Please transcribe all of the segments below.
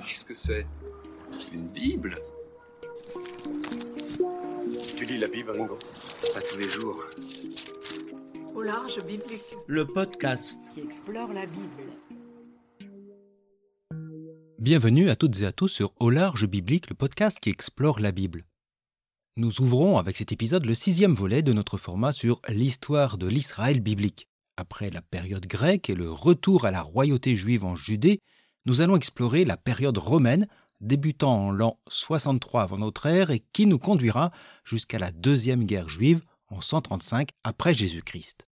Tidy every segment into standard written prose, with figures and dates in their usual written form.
Qu'est-ce que c'est? Une Bible? Tu lis la Bible, Ringo? Pas tous les jours. Au large biblique. Le podcast qui explore la Bible. Bienvenue à toutes et à tous sur Au large biblique, le podcast qui explore la Bible. Nous ouvrons avec cet épisode le 6e volet de notre format sur l'histoire de l'Israël biblique. Après la période grecque et le retour à la royauté juive en Judée, nous allons explorer la période romaine, débutant en l'an 63 avant notre ère et qui nous conduira jusqu'à la Deuxième Guerre juive en 135 après Jésus-Christ.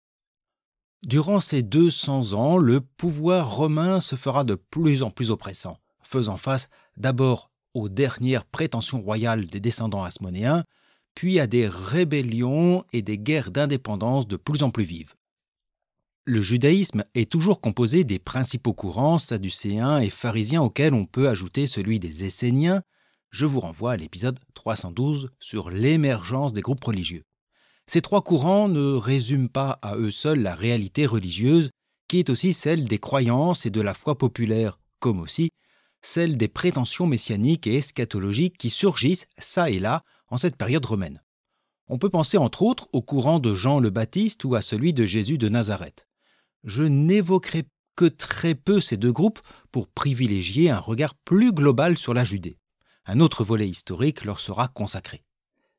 Durant ces 200 ans, le pouvoir romain se fera de plus en plus oppressant, faisant face d'abord aux dernières prétentions royales des descendants hasmonéens, puis à des rébellions et des guerres d'indépendance de plus en plus vives. Le judaïsme est toujours composé des principaux courants sadducéens et pharisiens auxquels on peut ajouter celui des Esséniens. Je vous renvoie à l'épisode 312 sur l'émergence des groupes religieux. Ces trois courants ne résument pas à eux seuls la réalité religieuse, qui est aussi celle des croyances et de la foi populaire, comme aussi celle des prétentions messianiques et eschatologiques qui surgissent ça et là en cette période romaine. On peut penser entre autres au courant de Jean le Baptiste ou à celui de Jésus de Nazareth. Je n'évoquerai que très peu ces deux groupes pour privilégier un regard plus global sur la Judée. Un autre volet historique leur sera consacré.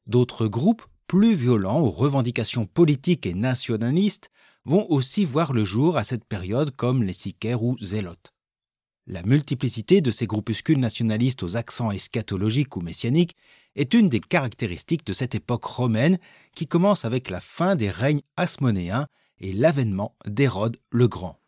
D'autres groupes, plus violents aux revendications politiques et nationalistes, vont aussi voir le jour à cette période comme les Sicaires ou Zélotes. La multiplicité de ces groupuscules nationalistes aux accents eschatologiques ou messianiques est une des caractéristiques de cette époque romaine qui commence avec la fin des règnes hasmonéens et l'avènement d'Hérode le Grand.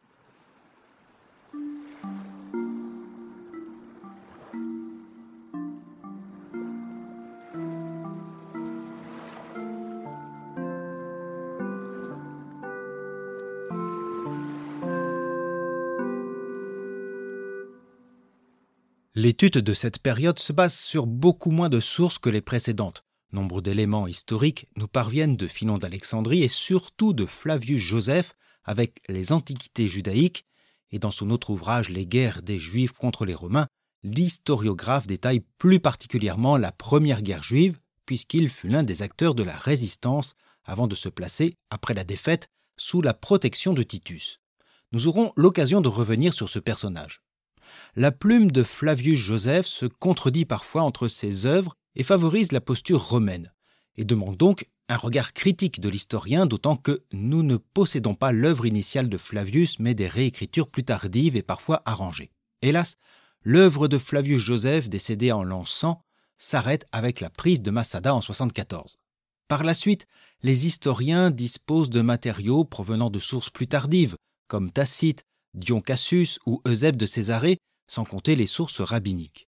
L'étude de cette période se base sur beaucoup moins de sources que les précédentes. Nombre d'éléments historiques nous parviennent de Phinon d'Alexandrie et surtout de Flavius Joseph avec les Antiquités judaïques, et dans son autre ouvrage Les guerres des Juifs contre les Romains, l'historiographe détaille plus particulièrement la première guerre juive, puisqu'il fut l'un des acteurs de la résistance avant de se placer, après la défaite, sous la protection de Titus. Nous aurons l'occasion de revenir sur ce personnage. La plume de Flavius Joseph se contredit parfois entre ses œuvres et favorise la posture romaine, et demande donc un regard critique de l'historien, d'autant que nous ne possédons pas l'œuvre initiale de Flavius, mais des réécritures plus tardives et parfois arrangées. Hélas, l'œuvre de Flavius Joseph, décédé en l'an 100, s'arrête avec la prise de Massada en 74. Par la suite, les historiens disposent de matériaux provenant de sources plus tardives, comme Tacite, Dion Cassius ou Eusèbe de Césarée, sans compter les sources rabbiniques.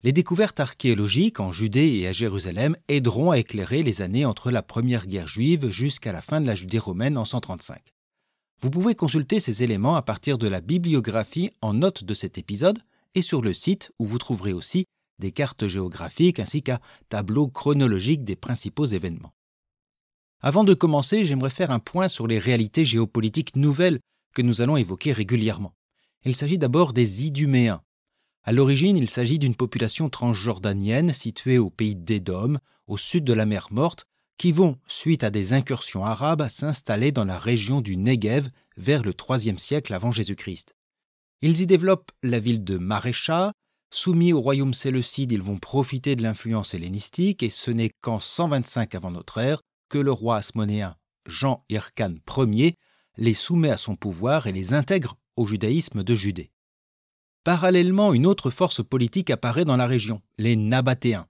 Les découvertes archéologiques en Judée et à Jérusalem aideront à éclairer les années entre la première guerre juive jusqu'à la fin de la Judée romaine en 135. Vous pouvez consulter ces éléments à partir de la bibliographie en note de cet épisode et sur le site où vous trouverez aussi des cartes géographiques ainsi qu'un tableau chronologique des principaux événements. Avant de commencer, j'aimerais faire un point sur les réalités géopolitiques nouvelles que nous allons évoquer régulièrement. Il s'agit d'abord des Iduméens. À l'origine, il s'agit d'une population transjordanienne située au pays d'Édom, au sud de la mer Morte, qui vont, suite à des incursions arabes, s'installer dans la région du Negev vers le IIIe siècle avant Jésus-Christ. Ils y développent la ville de Marécha. Soumis au royaume séleucide, ils vont profiter de l'influence hellénistique et ce n'est qu'en 125 avant notre ère que le roi hasmonéen Jean Hircan Ier les soumet à son pouvoir et les intègre au judaïsme de Judée. Parallèlement, une autre force politique apparaît dans la région, les Nabatéens.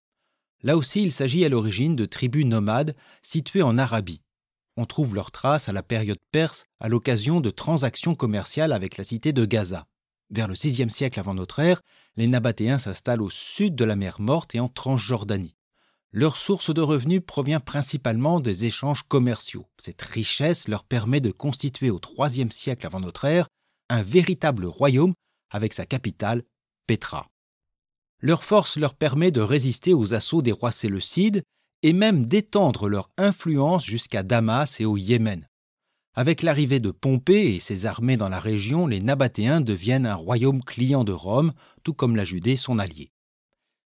Là aussi, il s'agit à l'origine de tribus nomades situées en Arabie. On trouve leurs traces à la période perse à l'occasion de transactions commerciales avec la cité de Gaza. Vers le VIe siècle avant notre ère, les Nabatéens s'installent au sud de la mer Morte et en Transjordanie. Leur source de revenus provient principalement des échanges commerciaux. Cette richesse leur permet de constituer au IIIe siècle avant notre ère un véritable royaume avec sa capitale, Pétra. Leur force leur permet de résister aux assauts des rois séleucides et même d'étendre leur influence jusqu'à Damas et au Yémen. Avec l'arrivée de Pompée et ses armées dans la région, les Nabatéens deviennent un royaume client de Rome, tout comme la Judée, son allié.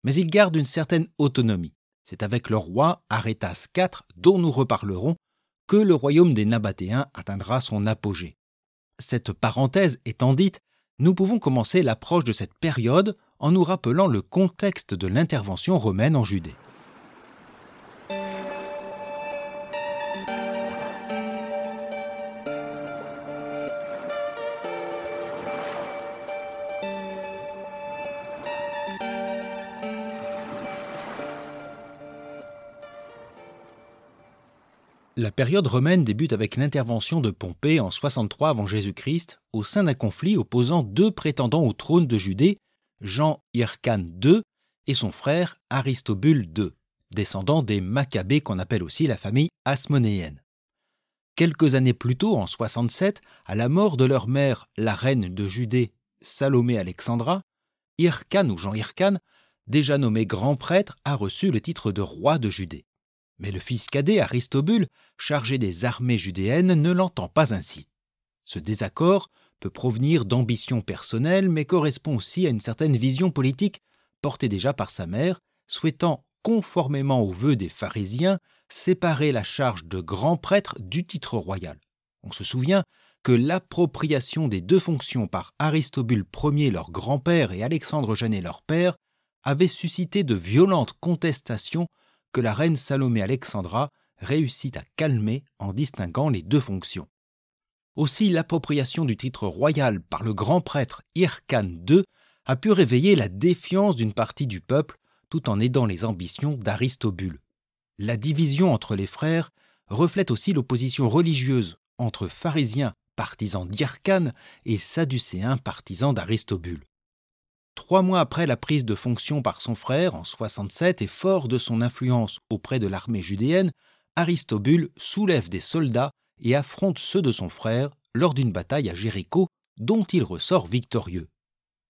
Mais ils gardent une certaine autonomie. C'est avec le roi Arétas IV, dont nous reparlerons, que le royaume des Nabatéens atteindra son apogée. Cette parenthèse étant dite, nous pouvons commencer l'approche de cette période en nous rappelant le contexte de l'intervention romaine en Judée. La période romaine débute avec l'intervention de Pompée en 63 avant Jésus-Christ au sein d'un conflit opposant deux prétendants au trône de Judée, Jean Hyrcane II et son frère Aristobule II, descendant des Maccabées qu'on appelle aussi la famille hasmonéenne. Quelques années plus tôt, en 67, à la mort de leur mère, la reine de Judée, Salomé Alexandra, Hyrcane ou Jean Hyrcane, déjà nommé grand prêtre, a reçu le titre de roi de Judée. Mais le fils cadet Aristobule, chargé des armées judéennes, ne l'entend pas ainsi. Ce désaccord peut provenir d'ambitions personnelles, mais correspond aussi à une certaine vision politique portée déjà par sa mère, souhaitant, conformément aux vœux des pharisiens, séparer la charge de grand prêtre du titre royal. On se souvient que l'appropriation des deux fonctions par Aristobule Ier, leur grand-père, et Alexandre Janet, leur père, avait suscité de violentes contestations que la reine Salomé Alexandra réussit à calmer en distinguant les deux fonctions. Aussi, l'appropriation du titre royal par le grand prêtre Hyrcane II a pu réveiller la défiance d'une partie du peuple tout en aidant les ambitions d'Aristobule. La division entre les frères reflète aussi l'opposition religieuse entre pharisiens partisans d'Hyrcane et sadducéens partisans d'Aristobule. 3 mois après la prise de fonction par son frère, en 67, et fort de son influence auprès de l'armée judéenne, Aristobule soulève des soldats et affronte ceux de son frère lors d'une bataille à Jéricho, dont il ressort victorieux.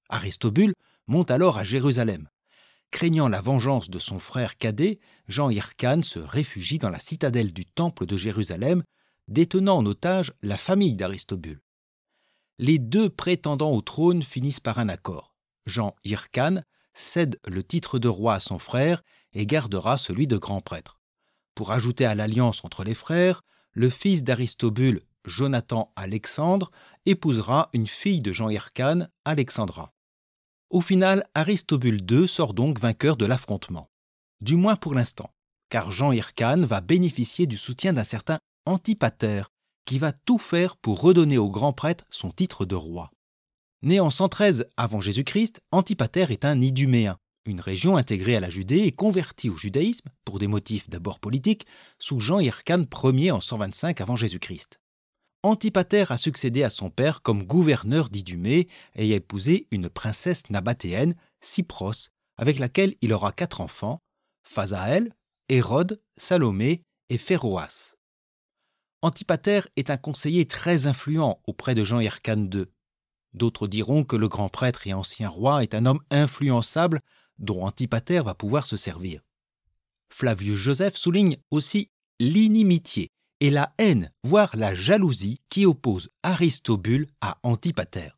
Aristobule monte alors à Jérusalem. Craignant la vengeance de son frère cadet, Jean Hyrcane se réfugie dans la citadelle du temple de Jérusalem, détenant en otage la famille d'Aristobule. Les deux prétendants au trône finissent par un accord. Jean Hyrcane cède le titre de roi à son frère et gardera celui de grand prêtre. Pour ajouter à l'alliance entre les frères, le fils d'Aristobule, Jonathan Alexandre, épousera une fille de Jean Hyrcane, Alexandra. Au final, Aristobule II sort donc vainqueur de l'affrontement. Du moins pour l'instant, car Jean Hyrcane va bénéficier du soutien d'un certain Antipater, qui va tout faire pour redonner au grand prêtre son titre de roi. Né en 113 avant Jésus-Christ, Antipater est un Iduméen, une région intégrée à la Judée et convertie au judaïsme, pour des motifs d'abord politiques, sous Jean Hyrcane Ier en 125 avant Jésus-Christ. Antipater a succédé à son père comme gouverneur d'Idumée et a épousé une princesse nabatéenne, Cypros, avec laquelle il aura 4 enfants, Phasaël, Hérode, Salomé et Phéroas. Antipater est un conseiller très influent auprès de Jean Hyrcane II. D'autres diront que le grand prêtre et ancien roi est un homme influençable dont Antipater va pouvoir se servir. Flavius Joseph souligne aussi l'inimitié et la haine, voire la jalousie qui oppose Aristobule à Antipater.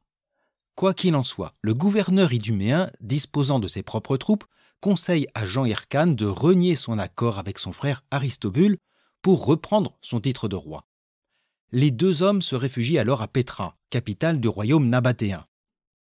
Quoi qu'il en soit, le gouverneur iduméen, disposant de ses propres troupes, conseille à Jean Hyrcane de renier son accord avec son frère Aristobule pour reprendre son titre de roi. Les deux hommes se réfugient alors à Pétra, capitale du royaume nabatéen.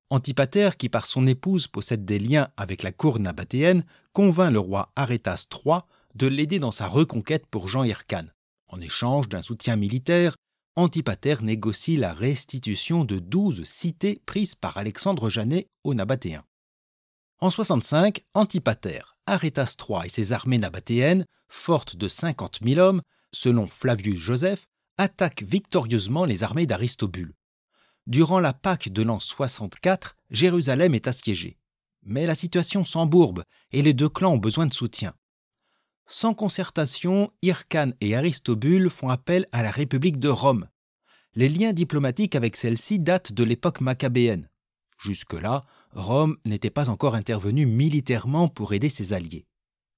Antipater, qui par son épouse possède des liens avec la cour nabatéenne, convainc le roi Arétas III de l'aider dans sa reconquête pour Jean Hyrcane. En échange d'un soutien militaire, Antipater négocie la restitution de 12 cités prises par Alexandre Janet aux Nabatéens. En 65, Antipater, Arétas III et ses armées nabatéennes, fortes de 50 000 hommes, selon Flavius Joseph, attaquent victorieusement les armées d'Aristobule. Durant la Pâque de l'an 64, Jérusalem est assiégée. Mais la situation s'embourbe et les deux clans ont besoin de soutien. Sans concertation, Hyrcane et Aristobule font appel à la République de Rome. Les liens diplomatiques avec celle-ci datent de l'époque maccabéenne. Jusque-là, Rome n'était pas encore intervenue militairement pour aider ses alliés.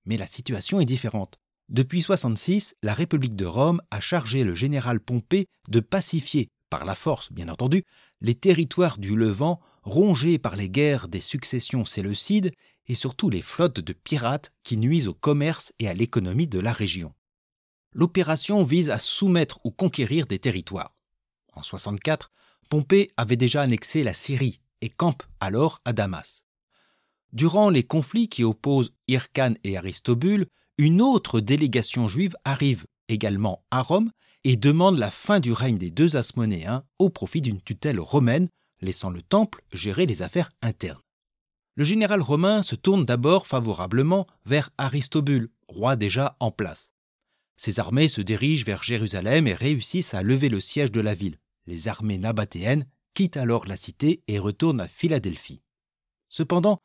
Mais la situation est différente. Depuis 66, la République de Rome a chargé le général Pompée de pacifier, par la force bien entendu, les territoires du Levant rongés par les guerres des successions séleucides et surtout les flottes de pirates qui nuisent au commerce et à l'économie de la région. L'opération vise à soumettre ou conquérir des territoires. En 64, Pompée avait déjà annexé la Syrie et campe alors à Damas. Durant les conflits qui opposent Hyrcane et Aristobule, une autre délégation juive arrive également à Rome et demande la fin du règne des deux Asmonéens au profit d'une tutelle romaine, laissant le temple gérer les affaires internes. Le général romain se tourne d'abord favorablement vers Aristobule, roi déjà en place. Ses armées se dirigent vers Jérusalem et réussissent à lever le siège de la ville. Les armées nabatéennes quittent alors la cité et retournent à Philadelphie. Cependant,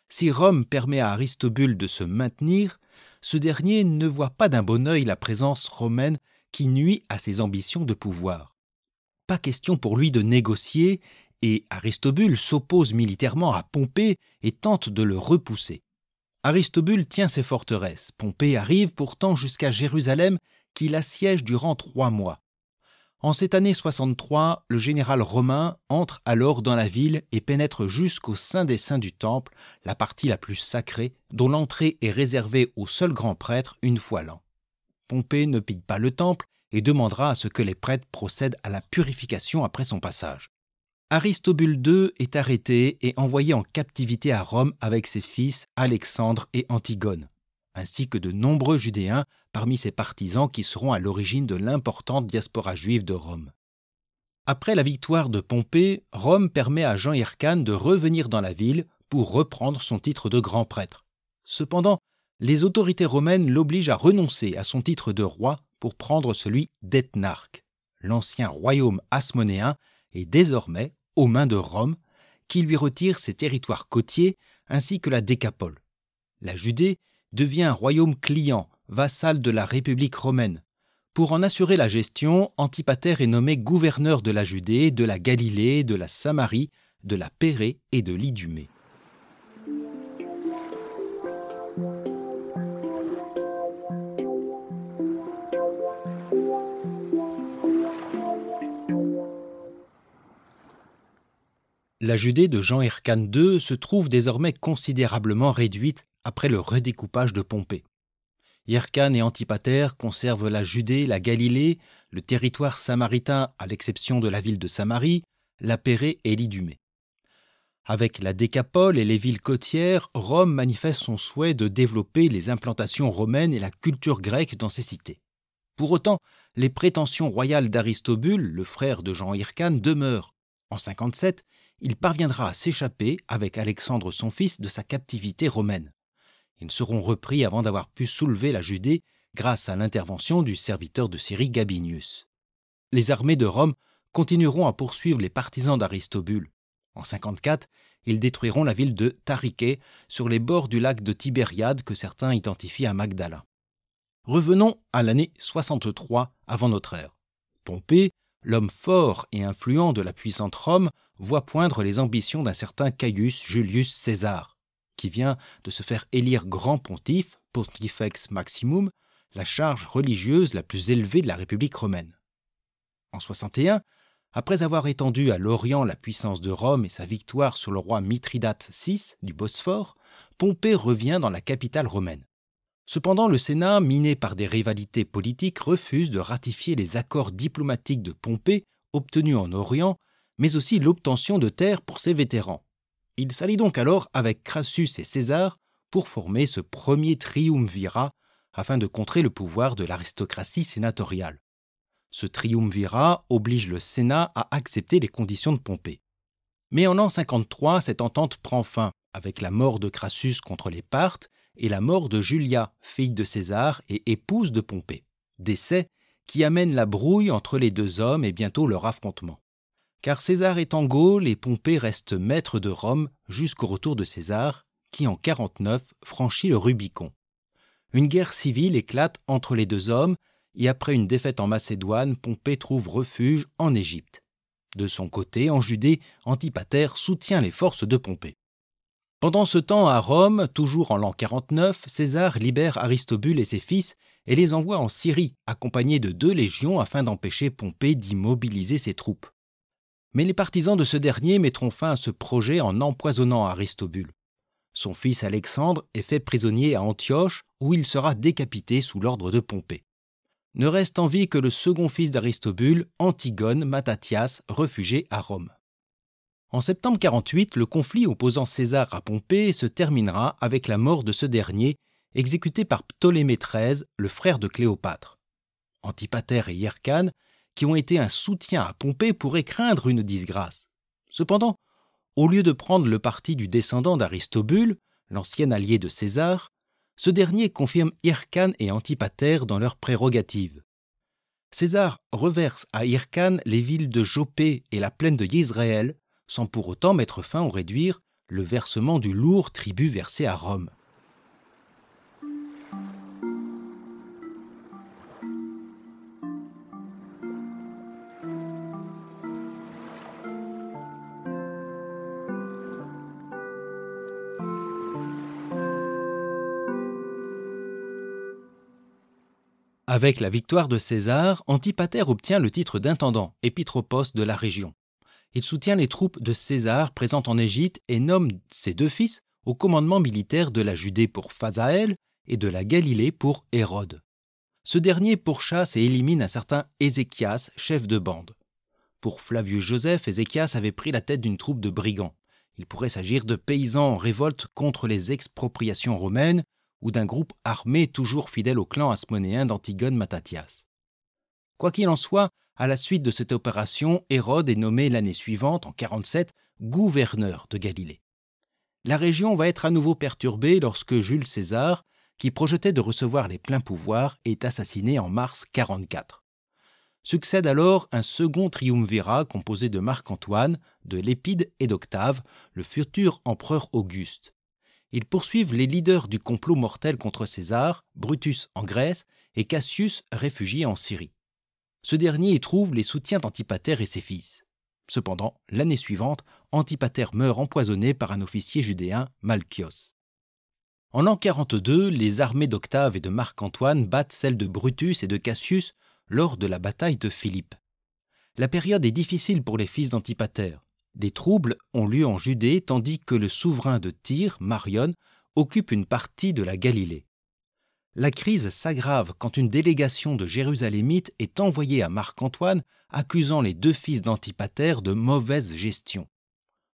si Rome permet à Aristobule de se maintenir, ce dernier ne voit pas d'un bon œil la présence romaine qui nuit à ses ambitions de pouvoir. Pas question pour lui de négocier, et Aristobule s'oppose militairement à Pompée et tente de le repousser. Aristobule tient ses forteresses. Pompée arrive pourtant jusqu'à Jérusalem, qu'il assiège durant 3 mois. En cette année 63, le général romain entre alors dans la ville et pénètre jusqu'au Saint des Saints du Temple, la partie la plus sacrée, dont l'entrée est réservée au seul grand prêtre une fois l'an. Pompée ne pille pas le temple et demandera à ce que les prêtres procèdent à la purification après son passage. Aristobule II est arrêté et envoyé en captivité à Rome avec ses fils Alexandre et Antigone, ainsi que de nombreux Judéens parmi ses partisans qui seront à l'origine de l'importante diaspora juive de Rome. Après la victoire de Pompée, Rome permet à Jean Hyrcane de revenir dans la ville pour reprendre son titre de grand prêtre. Cependant, les autorités romaines l'obligent à renoncer à son titre de roi pour prendre celui d'ethnarque. L'ancien royaume hasmonéen est désormais aux mains de Rome, qui lui retire ses territoires côtiers ainsi que la Décapole. La Judée devient un royaume client, vassal de la République romaine. Pour en assurer la gestion, Antipater est nommé gouverneur de la Judée, de la Galilée, de la Samarie, de la Pérée et de l'Idumée. La Judée de Jean Hyrcane II se trouve désormais considérablement réduite après le redécoupage de Pompée. Hyrcane et Antipater conservent la Judée, la Galilée, le territoire samaritain à l'exception de la ville de Samarie, la Pérée et l'Idumée. Avec la Décapole et les villes côtières, Rome manifeste son souhait de développer les implantations romaines et la culture grecque dans ces cités. Pour autant, les prétentions royales d'Aristobule, le frère de Jean Hyrcane, demeurent. En 57, il parviendra à s'échapper avec Alexandre son fils de sa captivité romaine. Ils seront repris avant d'avoir pu soulever la Judée grâce à l'intervention du serviteur de Syrie Gabinius. Les armées de Rome continueront à poursuivre les partisans d'Aristobule. En 54, ils détruiront la ville de Tariché sur les bords du lac de Tibériade que certains identifient à Magdala. Revenons à l'année 63 avant notre ère. Pompée, l'homme fort et influent de la puissante Rome, voit poindre les ambitions d'un certain Caius Julius César, qui vient de se faire élire grand pontife, Pontifex Maximum, la charge religieuse la plus élevée de la République romaine. En 61, après avoir étendu à l'Orient la puissance de Rome et sa victoire sur le roi Mithridate VI du Bosphore, Pompée revient dans la capitale romaine. Cependant, le Sénat, miné par des rivalités politiques, refuse de ratifier les accords diplomatiques de Pompée obtenus en Orient, mais aussi l'obtention de terres pour ses vétérans. Il s'allie donc alors avec Crassus et César pour former ce premier triumvirat afin de contrer le pouvoir de l'aristocratie sénatoriale. Ce triumvirat oblige le Sénat à accepter les conditions de Pompée. Mais en l'an 53, cette entente prend fin avec la mort de Crassus contre les Parthes et la mort de Julia, fille de César et épouse de Pompée. Décès qui amène la brouille entre les deux hommes et bientôt leur affrontement. Car César est en Gaule et Pompée reste maître de Rome jusqu'au retour de César, qui en 49 franchit le Rubicon. Une guerre civile éclate entre les deux hommes et après une défaite en Macédoine, Pompée trouve refuge en Égypte. De son côté, en Judée, Antipater soutient les forces de Pompée. Pendant ce temps, à Rome, toujours en l'an 49, César libère Aristobule et ses fils et les envoie en Syrie, accompagnés de 2 légions afin d'empêcher Pompée d'immobiliser ses troupes. Mais les partisans de ce dernier mettront fin à ce projet en empoisonnant Aristobule. Son fils Alexandre est fait prisonnier à Antioche, où il sera décapité sous l'ordre de Pompée. Ne reste en vie que le second fils d'Aristobule, Antigone Mattathias, réfugié à Rome. En septembre 48, le conflit opposant César à Pompée se terminera avec la mort de ce dernier, exécuté par Ptolémée XIII, le frère de Cléopâtre. Antipater et Hyrcane, qui ont été un soutien à Pompée, pourraient craindre une disgrâce. Cependant, au lieu de prendre le parti du descendant d'Aristobule, l'ancien allié de César, ce dernier confirme Hyrcane et Antipater dans leurs prérogatives. César reverse à Hyrcane les villes de Jopé et la plaine de Yézréel, sans pour autant mettre fin ou réduire le versement du lourd tribut versé à Rome. Avec la victoire de César, Antipater obtient le titre d'intendant, épitropos de la région. Il soutient les troupes de César présentes en Égypte et nomme ses 2 fils au commandement militaire de la Judée pour Phasaël et de la Galilée pour Hérode. Ce dernier pourchasse et élimine un certain Ézéchias, chef de bande. Pour Flavius Joseph, Ézéchias avait pris la tête d'une troupe de brigands. Il pourrait s'agir de paysans en révolte contre les expropriations romaines ou d'un groupe armé toujours fidèle au clan hasmonéen d'Antigone Mattathias. Quoi qu'il en soit, à la suite de cette opération, Hérode est nommé l'année suivante, en 47, gouverneur de Galilée. La région va être à nouveau perturbée lorsque Jules César, qui projetait de recevoir les pleins pouvoirs, est assassiné en mars 44. Succède alors un second triumvirat composé de Marc-Antoine, de Lépide et d'Octave, le futur empereur Auguste. Ils poursuivent les leaders du complot mortel contre César, Brutus en Grèce et Cassius réfugié en Syrie. Ce dernier y trouve les soutiens d'Antipater et ses fils. Cependant, l'année suivante, Antipater meurt empoisonné par un officier judéen, Malchios. En l'an 42, les armées d'Octave et de Marc-Antoine battent celles de Brutus et de Cassius lors de la bataille de Philippe. La période est difficile pour les fils d'Antipater. Des troubles ont lieu en Judée tandis que le souverain de Tyr, Marion, occupe une partie de la Galilée. La crise s'aggrave quand une délégation de Jérusalémites est envoyée à Marc-Antoine accusant les 2 fils d'Antipater de mauvaise gestion.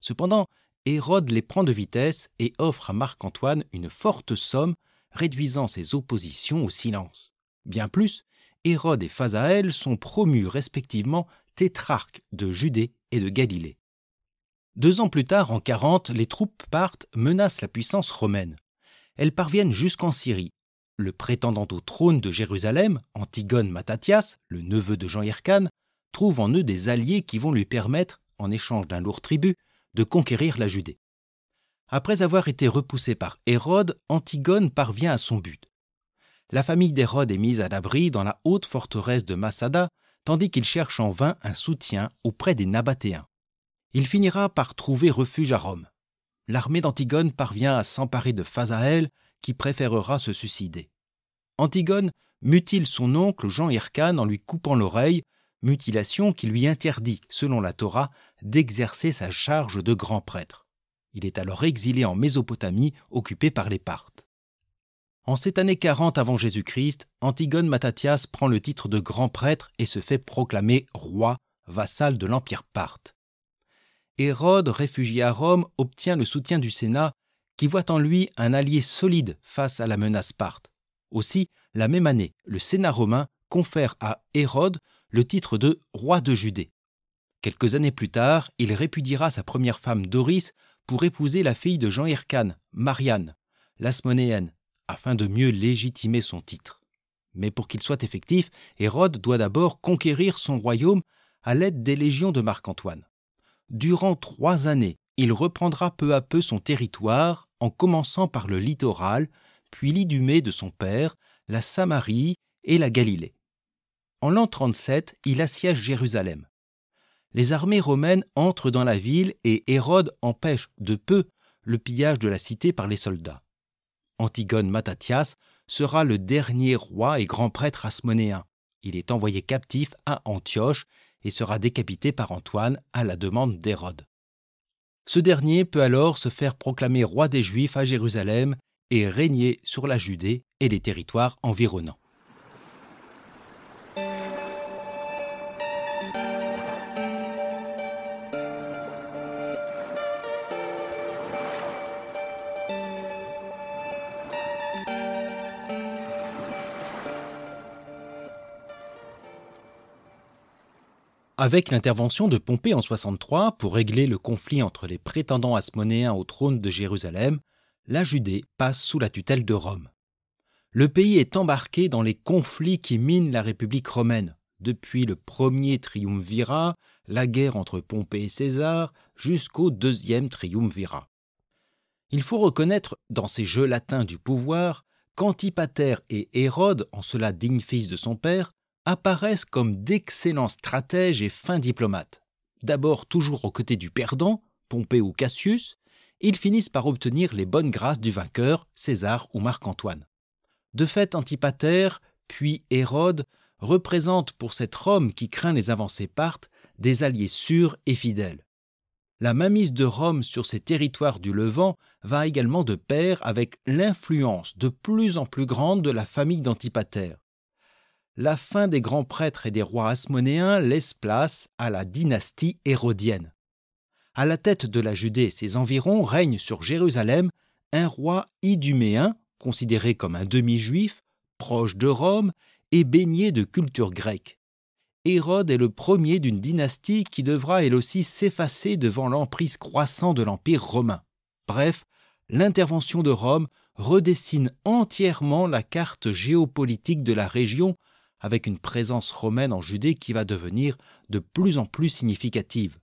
Cependant, Hérode les prend de vitesse et offre à Marc-Antoine une forte somme, réduisant ses oppositions au silence. Bien plus, Hérode et Phasaël sont promus respectivement tétrarques de Judée et de Galilée. 2 ans plus tard, en 40, les troupes partent menacent la puissance romaine. Elles parviennent jusqu'en Syrie. Le prétendant au trône de Jérusalem, Antigone Mattathias, le neveu de Jean Hyrcane, trouve en eux des alliés qui vont lui permettre, en échange d'un lourd tribut, de conquérir la Judée. Après avoir été repoussé par Hérode, Antigone parvient à son but. La famille d'Hérode est mise à l'abri dans la haute forteresse de Massada, tandis qu'il cherche en vain un soutien auprès des Nabatéens. Il finira par trouver refuge à Rome. L'armée d'Antigone parvient à s'emparer de Phasaël, qui préférera se suicider. Antigone mutile son oncle Jean Hyrcane en lui coupant l'oreille, mutilation qui lui interdit, selon la Torah, d'exercer sa charge de grand prêtre. Il est alors exilé en Mésopotamie, occupé par les Parthes. En cette année 40 avant Jésus-Christ, Antigone Mattathias prend le titre de grand prêtre et se fait proclamer roi, vassal de l'Empire parthe. Hérode, réfugié à Rome, obtient le soutien du Sénat, qui voit en lui un allié solide face à la menace parthe. Aussi, la même année, le Sénat romain confère à Hérode le titre de roi de Judée. Quelques années plus tard, il répudiera sa première femme Doris pour épouser la fille de Jean Hyrcane, Marianne, l'Hasmonéenne, afin de mieux légitimer son titre. Mais pour qu'il soit effectif, Hérode doit d'abord conquérir son royaume à l'aide des légions de Marc-Antoine. Durant 3 années, il reprendra peu à peu son territoire en commençant par le littoral, puis l'Idumée de son père, la Samarie et la Galilée. En l'an 37, il assiège Jérusalem. Les armées romaines entrent dans la ville et Hérode empêche de peu le pillage de la cité par les soldats. Antigone Mattathias sera le dernier roi et grand prêtre hasmonéen. Il est envoyé captif à Antioche et sera décapité par Antoine à la demande d'Hérode. Ce dernier peut alors se faire proclamer roi des Juifs à Jérusalem et régner sur la Judée et les territoires environnants. Avec l'intervention de Pompée en 63 pour régler le conflit entre les prétendants hasmonéens au trône de Jérusalem, la Judée passe sous la tutelle de Rome. Le pays est embarqué dans les conflits qui minent la République romaine, depuis le premier triumvirat, la guerre entre Pompée et César, jusqu'au deuxième triumvirat. Il faut reconnaître, dans ces jeux latins du pouvoir, qu'Antipater et Hérode, en cela digne fils de son père, apparaissent comme d'excellents stratèges et fins diplomates. D'abord toujours aux côtés du perdant, Pompée ou Cassius, ils finissent par obtenir les bonnes grâces du vainqueur, César ou Marc-Antoine. De fait, Antipater, puis Hérode, représentent pour cette Rome qui craint les avancées parthes des alliés sûrs et fidèles. La mainmise de Rome sur ces territoires du Levant va également de pair avec l'influence de plus en plus grande de la famille d'Antipater. La fin des grands prêtres et des rois hasmonéens laisse place à la dynastie hérodienne. À la tête de la Judée et ses environs règne sur Jérusalem un roi iduméen, considéré comme un demi-juif, proche de Rome et baigné de culture grecque. Hérode est le premier d'une dynastie qui devra elle aussi s'effacer devant l'emprise croissante de l'Empire romain. Bref, l'intervention de Rome redessine entièrement la carte géopolitique de la région avec une présence romaine en Judée qui va devenir de plus en plus significative.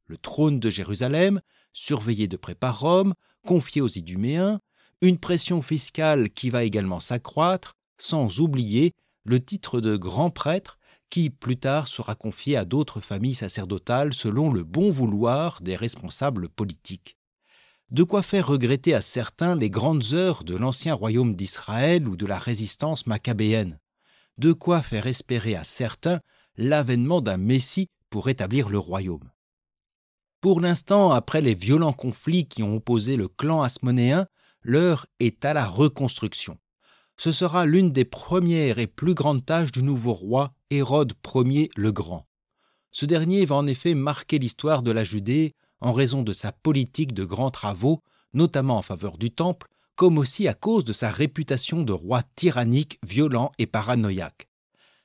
Le trône de Jérusalem, surveillé de près par Rome, confié aux Iduméens, une pression fiscale qui va également s'accroître, sans oublier le titre de grand prêtre qui plus tard sera confié à d'autres familles sacerdotales selon le bon vouloir des responsables politiques. De quoi faire regretter à certains les grandes heures de l'ancien royaume d'Israël ou de la résistance maccabéenne. De quoi faire espérer à certains l'avènement d'un Messie pour rétablir le royaume. Pour l'instant, après les violents conflits qui ont opposé le clan hasmonéen, l'heure est à la reconstruction. Ce sera l'une des premières et plus grandes tâches du nouveau roi Hérode Ier le Grand. Ce dernier va en effet marquer l'histoire de la Judée en raison de sa politique de grands travaux, notamment en faveur du Temple, comme aussi à cause de sa réputation de roi tyrannique, violent et paranoïaque.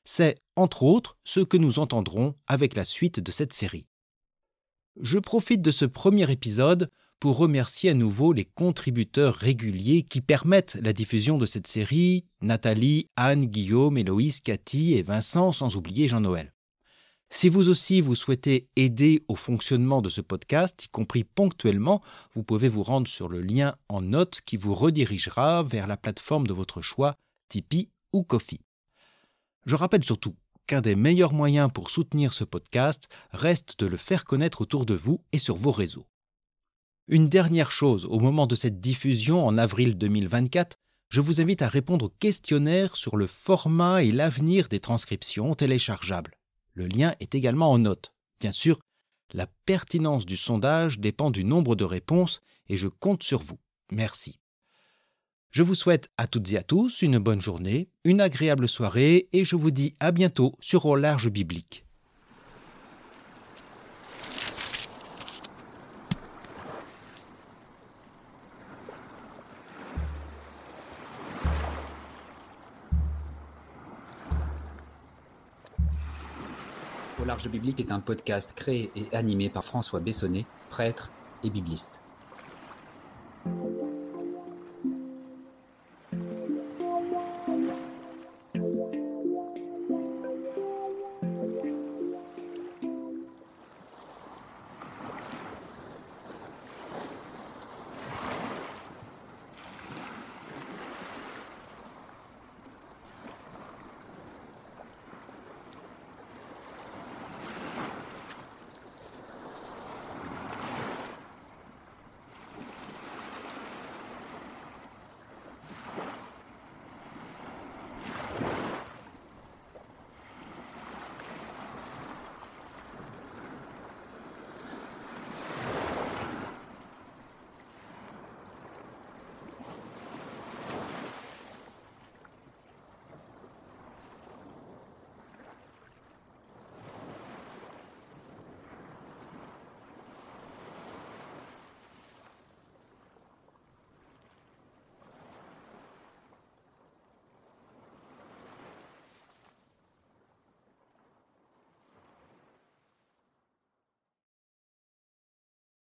C'est, entre autres, ce que nous entendrons avec la suite de cette série. Je profite de ce premier épisode pour remercier à nouveau les contributeurs réguliers qui permettent la diffusion de cette série, Nathalie, Anne, Guillaume, Héloïse, Cathy et Vincent, sans oublier Jean-Noël. Si vous aussi vous souhaitez aider au fonctionnement de ce podcast, y compris ponctuellement, vous pouvez vous rendre sur le lien en note qui vous redirigera vers la plateforme de votre choix, Tipeee ou Ko-fi. Je rappelle surtout qu'un des meilleurs moyens pour soutenir ce podcast reste de le faire connaître autour de vous et sur vos réseaux. Une dernière chose, au moment de cette diffusion en avril 2024, je vous invite à répondre au questionnaire sur le format et l'avenir des transcriptions téléchargeables. Le lien est également en note. Bien sûr, la pertinence du sondage dépend du nombre de réponses et je compte sur vous. Merci. Je vous souhaite à toutes et à tous une bonne journée, une agréable soirée et je vous dis à bientôt sur Au Large Biblique. Au Large Biblique est un podcast créé et animé par François Bessonnet, prêtre et bibliste.